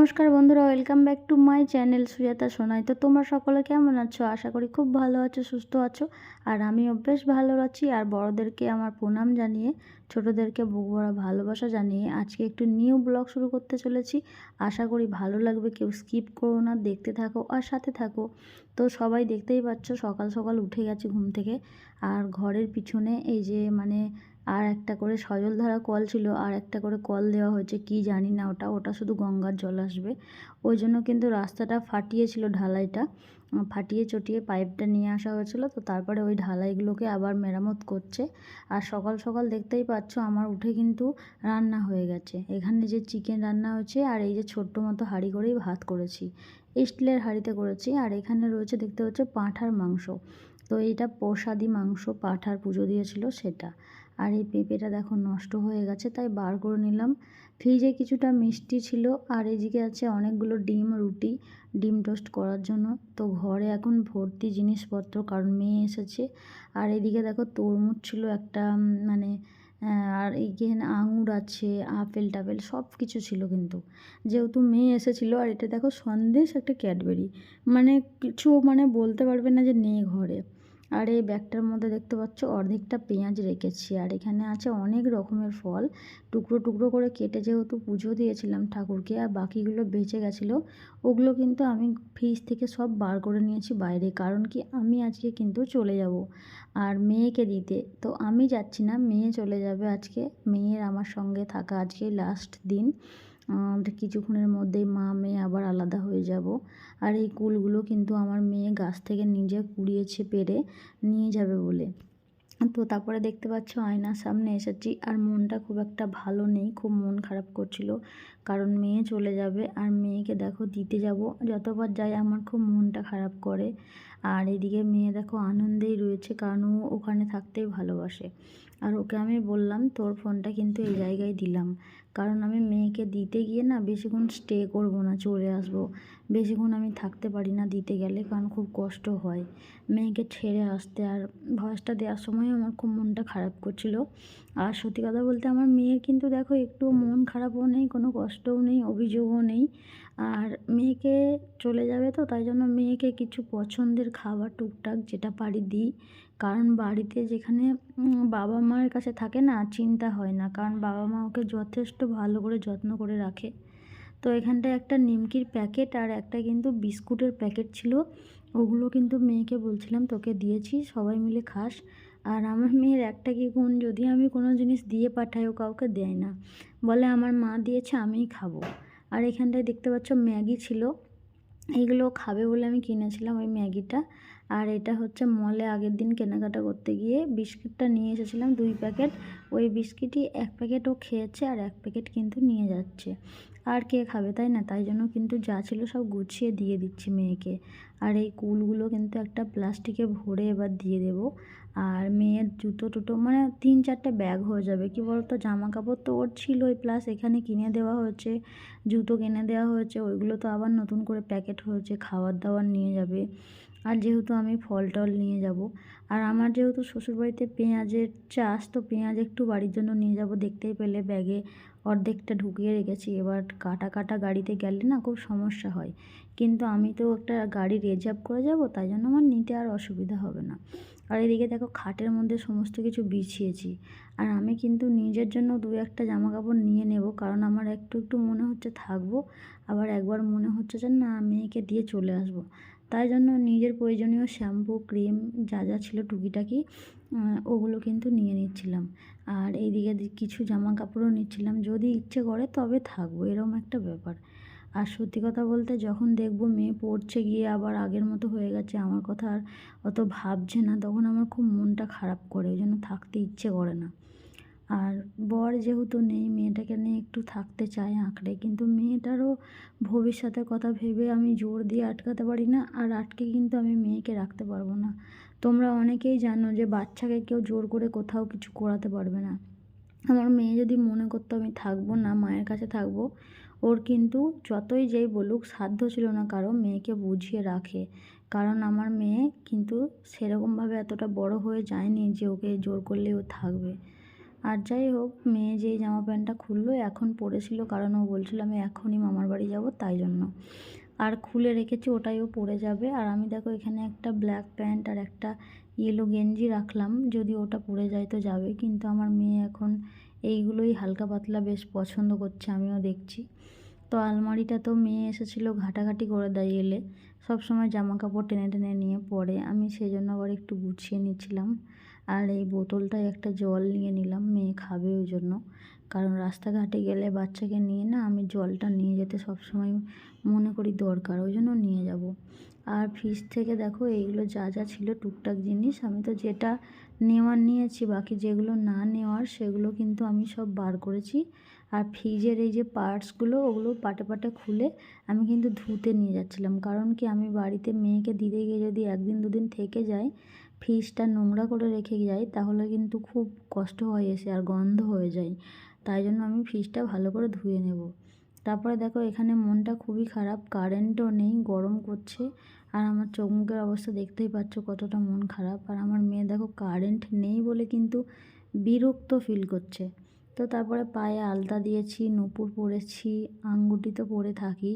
নমস্কার বন্ধুরা, welcome back to my channel Sujata Sonai. তো তোমরা সকলে কেমন আছো? আশা করি খুব ভালো আছো, সুস্থ আছো। আর আমিও বেশ ভালো আছি। আর বড়োদেরকে আমার প্রণাম জানিয়ে, ছোটোদেরকে বুক ভরা ভালোবাসা জানিয়ে আজকে একটু নিউ ব্লগ শুরু করতে চলেছি। আশা করি ভালো লাগবে, কেউ স্কিপ করো না, দেখতে থাকো আর সাথে থাকো। তো সবাই দেখতেই পাচ্ছ, সকাল সকাল উঠে গেছি ঘুম থেকে। আর ঘরের পিছনে এই যে আর একটা করে সজলধারা কল ছিল, আর একটা করে কল দেওয়া হয়েছে, কি জানি না ওটা শুধু গঙ্গার জল আসবে। ওই জন্য কিন্তু রাস্তাটা ফাটিয়েছিল, ঢালাইটা ফাটিয়ে চটিয়ে পাইপটা নিয়ে আসা হয়েছিল। তো তারপরে ওই ঢালাইগুলোকে আবার মেরামত করছে। আর সকাল সকাল দেখতেই পাচ্ছ আমার উঠে কিন্তু রান্না হয়ে গেছে। এখানে যে চিকেন রান্না হয়েছে, আর এই যে ছোট্ট মতো হাঁড়ি করেই ভাত করেছি, স্টিলের হাঁড়িতে করেছি। আর এখানে রয়েছে দেখতে হচ্ছে পাঁঠার মাংস। তো এইটা প্রসাদী মাংস, পাঁঠার পুজো দিয়েছিল সেটা। আর এই পেঁপেটা দেখো নষ্ট হয়ে গেছে, তাই বার করে নিলাম। ফ্রিজে কিছুটা মিষ্টি ছিল, আর এদিকে আছে অনেকগুলো ডিম, রুটি, ডিম টোস্ট করার জন্য। তো ঘরে এখন ভর্তি জিনিসপত্র, কারণ মেয়ে এসেছে। আর এদিকে দেখো তরমুজ ছিল একটা, আর এইখানে আঙুর আছে, আপেল টাপেল সব কিছু ছিল। কিন্তু যেহেতু মেয়ে এসেছিলো, আর এটা দেখো সন্দেশ, একটা ক্যাডবেরি, কিছু বলতে পারবে না যে নেই ঘরে। আর এই ব্যাগটার মধ্যে দেখতে পাচ্ছ অর্ধেকটা পেঁয়াজ রেখেছি। আর এখানে আছে অনেক রকমের ফল, টুকরো টুকরো করে কেটে, যেহেতু পুজো দিয়েছিলাম ঠাকুরকে, আর বাকিগুলো বেঁচে গেছিলো। ওগুলো কিন্তু আমি ফ্রিজ থেকে সব বার করে নিয়েছি বাইরে, কারণ কি আমি আজকে কিন্তু চলে যাব আর মেয়েকে দিতে। তো আমি যাচ্ছি না, মেয়ে চলে যাবে আজকে। মেয়ের আমার সঙ্গে থাকা আজকে লাস্ট দিন। কিছুক্ষণের মধ্যেই মা মেয়ে আবার আলাদা হয়ে যাব। আর এই কুলগুলো কিন্তু আমার মেয়ে গাছ থেকে নিজে কুড়িয়েছে পেরে নিয়ে যাবে বলে। তো তারপরে দেখতে পাচ্ছ আয়নার সামনে এসেছি, আর মনটা খুব একটা ভালো নেই, খুব মন খারাপ করছিল, কারণ মেয়ে চলে যাবে। আর মেয়েকে দেখো দিতে যাব, যতবার যাই আমার খুব মনটা খারাপ করে। আর এদিকে মেয়ে দেখো আনন্দেই রয়েছে, কারণ ও ওখানে থাকতেই ভালোবাসে। আর ওকে আমি বললাম তোর ফোনটা কিন্তু এই জায়গায় দিলাম, কারণ আমি মেয়েকে দিতে গিয়ে না বেশিক্ষণ স্টে করব না, চলে আসব। বেশিক্ষণ আমি থাকতে পারি না দিতে গেলে, কারণ খুব কষ্ট হয় মেয়েকে ছেড়ে আসতে। আর ভয়েসটা দেওয়ার সময় আমার খুব মনটা খারাপ করছিল। আর সত্যি কথা বলতে আমার মেয়ের কিন্তু দেখো একটু মন খারাপও নেই, কোনো কষ্টও নেই, অভিযোগও নেই। আর মেয়েকে চলে যাবে, তো তাই জন্য মেয়েকে কিছু পছন্দের খাবার টুকটাক যেটা পারি দিই। কারণ বাড়িতে যেখানে বাবা মায়ের কাছে থাকে না, চিন্তা হয় না, কারণ বাবা মা ওকে যথেষ্ট ভালো করে যত্ন করে রাখে। তো এখানটায় একটা নিমকির প্যাকেট আর একটা কিন্তু বিস্কুটের প্যাকেট ছিল, ওগুলো কিন্তু মেয়েকে বলছিলাম তোকে দিয়েছি, সবাই মিলে খাস। আর আমার মেয়ের একটা কি গুণ, যদি আমি কোনো জিনিস দিয়ে পাঠাই ও কাউকে দেয় না, বলে আমার মা দিয়েছে আমিই খাবো। আর এখানটায় দেখতে পাচ্ছ ম্যাগি ছিল, এইগুলো খাবে বলে আমি কিনেছিলাম ওই ম্যাগিটা। আর এটা হচ্ছে মলে আগের দিন কেনাকাটা করতে গিয়ে বিস্কিটটা নিয়ে এসেছিলাম 2 প্যাকেট। ওই বিস্কিটই 1 প্যাকেট ও খেয়েছে, আর 1 প্যাকেট কিন্তু নিয়ে যাচ্ছে। আর কে খাবে, তাই না? তাই জন্য কিন্তু যা ছিল সব গুছিয়ে দিয়ে দিচ্ছি মেয়েকে। আর এই কুলগুলো কিন্তু একটা প্লাস্টিকে ভরে এবার দিয়ে দেবো। আর মেয়ের জুতো টুতো 3-4টে ব্যাগ হয়ে যাবে। কি বলতো, জামা কাপড় তো ওর ছিলই, প্লাস এখানে কিনে দেওয়া হয়েছে, জুতো কিনে দেওয়া হয়েছে, ওইগুলো তো আবার নতুন করে প্যাকেট হয়েছে, খাবার দাবার নিয়ে যাবে। আর যেহেতু আমি ফল টল নিয়ে যাব, আর আমার যেহেতু শ্বশুরবাড়িতে পেঁয়াজের চাষ, তো পেঁয়াজ একটু বাড়ির জন্য নিয়ে যাব। দেখতেই পেলে ব্যাগে অর্ধেকটা ঢুকিয়ে রেখেছি। এবার কাটা কাটা গাড়িতে গেলে না খুব সমস্যা হয়, কিন্তু আমি তো একটা গাড়ি রিজার্ভ করে যাব, তাই জন্য আমার নিতে আর অসুবিধা হবে না। আর এদিকে দেখো খাটের মধ্যে সমস্ত কিছু বিছিয়েছি। আর আমি কিন্তু নিজের জন্য 2-1টা জামা কাপড় নিয়ে নেব, কারণ আমার একটু একটু মনে হচ্ছে থাকবো, আবার একবার মনে হচ্ছে যে না মেয়েকে দিয়ে চলে আসবো। তাই জন্য নিজের প্রয়োজনীয় শ্যাম্পু, ক্রিম যা যা ছিল টুকিটাকি, ওগুলো কিন্তু নিয়ে নিচ্ছিলাম। আর এইদিকে কিছু জামা কাপড়ও নিচ্ছিলাম, যদি ইচ্ছে করে তবে থাকবো, এরকম একটা ব্যাপার। আর সত্যি কথা বলতে যখন দেখবো মেয়ে পড়ছে গিয়ে আবার আগের মতো হয়ে গেছে, আমার কথা আর অত ভাবছে না, তখন আমার খুব মনটা খারাপ করে, ওই জন্য থাকতে ইচ্ছে করে না। আর বর যেহেতু নেই, মেয়েটাকে নিয়ে একটু থাকতে চায় আঁকড়ে, কিন্তু মেয়েটারও ভবিষ্যতের কথা ভেবে আমি জোর দিয়ে আটকাতে পারি না, আর আটকে কিন্তু আমি মেয়েকে রাখতে পারবো না। তোমরা অনেকেই জানো যে বাচ্চাকে কেউ জোর করে কোথাও কিছু করাতে পারবে না। আমার মেয়ে যদি মনে করতো আমি থাকবো না, মায়ের কাছে থাকবো, ওর কিন্তু যতই যেই বলুক সাধ্য ছিল না কারো মেয়েকে বুঝিয়ে রাখে। কারণ আমার মেয়ে কিন্তু সেরকমভাবে এতটা বড় হয়ে যায়নি যে ওকে জোর করলে ও থাকবে। আর যাই হোক, মেয়ে যেই জামা প্যান্টটা খুললো এখন পরেছিল, কারণ ও বলছিল আমি এখনই মামার বাড়ি যাব, তাই জন্য। আর খুলে রেখেছি, ওটাই ও পরে যাবে। আর আমি দেখো এখানে একটা ব্ল্যাক প্যান্ট আর একটা ইয়েলো গেঞ্জি রাখলাম, যদি ওটা পরে যায় তো যাবে, কিন্তু আমার মেয়ে এখন এইগুলোই হালকা পাতলা বেশ পছন্দ করছে, আমিও দেখছি। তো আলমারিটা তো মেয়ে এসেছিলো ঘাটাঘাটি করে দেয় এলে, সবসময় জামা কাপড় টেনে টেনে নিয়ে পরে, আমি সেই জন্য আবার একটু গুছিয়ে নিচ্ছিলাম। আর এই বোতলটায় একটা জল নিয়ে নিলাম, মেয়ে খাবে ওই জন্য, কারণ রাস্তাঘাটে গেলে বাচ্চাকে নিয়ে না আমি জলটা নিয়ে যেতে সবসময় মনে করি দরকার, ওই জন্য নিয়ে যাব। আর ফ্রিজ থেকে দেখো এইগুলো যা যা ছিল টুকটাক জিনিস, আমি তো যেটা নেওয়ার নিয়েছি, বাকি যেগুলো না নেওয়ার সেগুলো কিন্তু আমি সব বার করেছি। আর ফ্রিজের এই যে পার্টসগুলো ওগুলো পাটে পাটে খুলে আমি কিন্তু ধুতে নিয়ে যাচ্ছিলাম, কারণ কি আমি বাড়িতে মেয়েকে দিতে গিয়ে যদি একদিন দুদিন থেকে যায়, ফ্রিজটা নোংরা করে রেখে যাই, তাহলে কিন্তু খুব কষ্ট হয় এসে, আর গন্ধ হয়ে যায়। তাই জন্য আমি ফ্রিজটা ভালো করে ধুয়ে নেব। তারপরে দেখো এখানে মনটা খুবই খারাপ, কারেন্টও নেই, গরম করছে, আর আমার চোখ মুখের অবস্থা দেখতেই পাচ্ছ কতটা মন খারাপ। আর আমার মেয়ে দেখো কারেন্ট নেই বলে কিন্তু বিরক্ত ফিল করছে। তো তারপরে পায়ে আলতা দিয়েছি, নূপুর পরেছি, আঙ্গুটি তো পরে থাকি।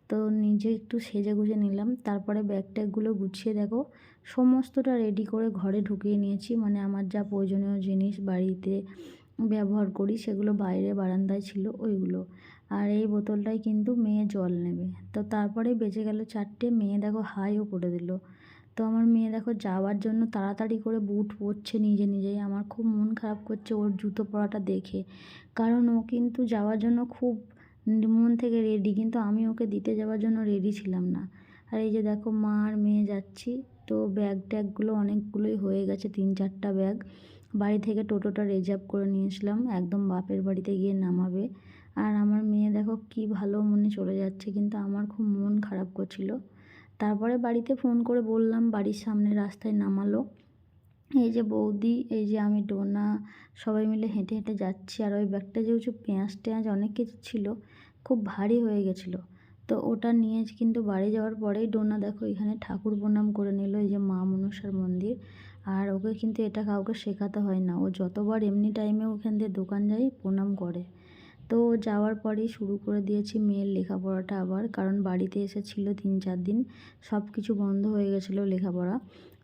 তো নিজে একটু সেজে গুজে নিলাম, তারপরে ব্যাগ ট্যাগগুলো গুছিয়ে দেখো সমস্তটা রেডি করে ঘরে ঢুকিয়ে নিয়েছি, মানে আমার যা প্রয়োজনীয় জিনিস বাড়িতে ব্যবহার করি সেগুলো বাইরে বারান্দায় ছিল ওইগুলো। আর এই বোতলটায় কিন্তু মেয়ে জল নেবে। তো তারপরে বেজে গেল 4টে, মেয়ে দেখো হাইও করে দিল। তো আমার মেয়ে দেখো যাওয়ার জন্য তাড়াতাড়ি করে বুট পরছে নিজে নিজেই, আমার খুব মন খারাপ করছে ওর জুতো পরাটা দেখে, কারণ ও কিন্তু যাওয়ার জন্য খুব মন থেকে রেডি, কিন্তু আমি ওকে দিতে যাওয়ার জন্য রেডি ছিলাম না। আর এই যে দেখো মা আর মেয়ে যাচ্ছি, তো ব্যাগ ট্যাগগুলো অনেকগুলোই হয়ে গেছে, 3-4টা ব্যাগ। বাড়ি থেকে টোটোটা রিজার্ভ করে নিয়েছিলাম, একদম বাপের বাড়িতে গিয়ে নামাবে। আর আমার মেয়ে দেখো কি ভালো মনে চলে যাচ্ছে, কিন্তু আমার খুব মন খারাপ করছিল। তারপরে বাড়িতে ফোন করে বললাম, বাড়ির সামনে রাস্তায় নামালো। এই যে বৌদি, এই যে আমি, ডোনা, সবাই মিলে হেঁটে হেঁটে যাচ্ছি। আর ওই ব্যাগটা যেহেতু পেঁয়াজ টেঁয়াজ অনেক কিছু ছিল, খুব ভারী হয়ে গেছিলো। তো ওটা নিয়ে কিন্তু বাড়ি যাওয়ার পরেই ডোনা দেখো এখানে ঠাকুর প্রণাম করে নিল, এই যে মা মনসার মন্দির। আর ওকে কিন্তু এটা কাউকে শেখাতে হয় না, ও যতবার এমনি টাইমে ওখান দিয়ে দোকান যায় প্রণাম করে। তো যাওয়ার পরেই শুরু করে দিয়েছি মেয়ের লেখাপড়াটা আবার, কারণ বাড়িতে এসেছিলো 3-4 দিন, সব কিছু বন্ধ হয়ে গেছিলো লেখাপড়া।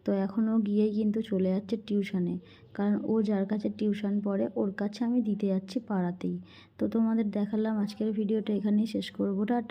তো এখনও গিয়েই কিন্তু চলে যাচ্ছে টিউশনে, কারণ ও যার কাছে টিউশন পড়ে ওর কাছে আমি দিতে যাচ্ছি পাড়াতেই। তো তোমাদের দেখালাম, আজকের ভিডিওটা এখানেই শেষ করবো, টাটা।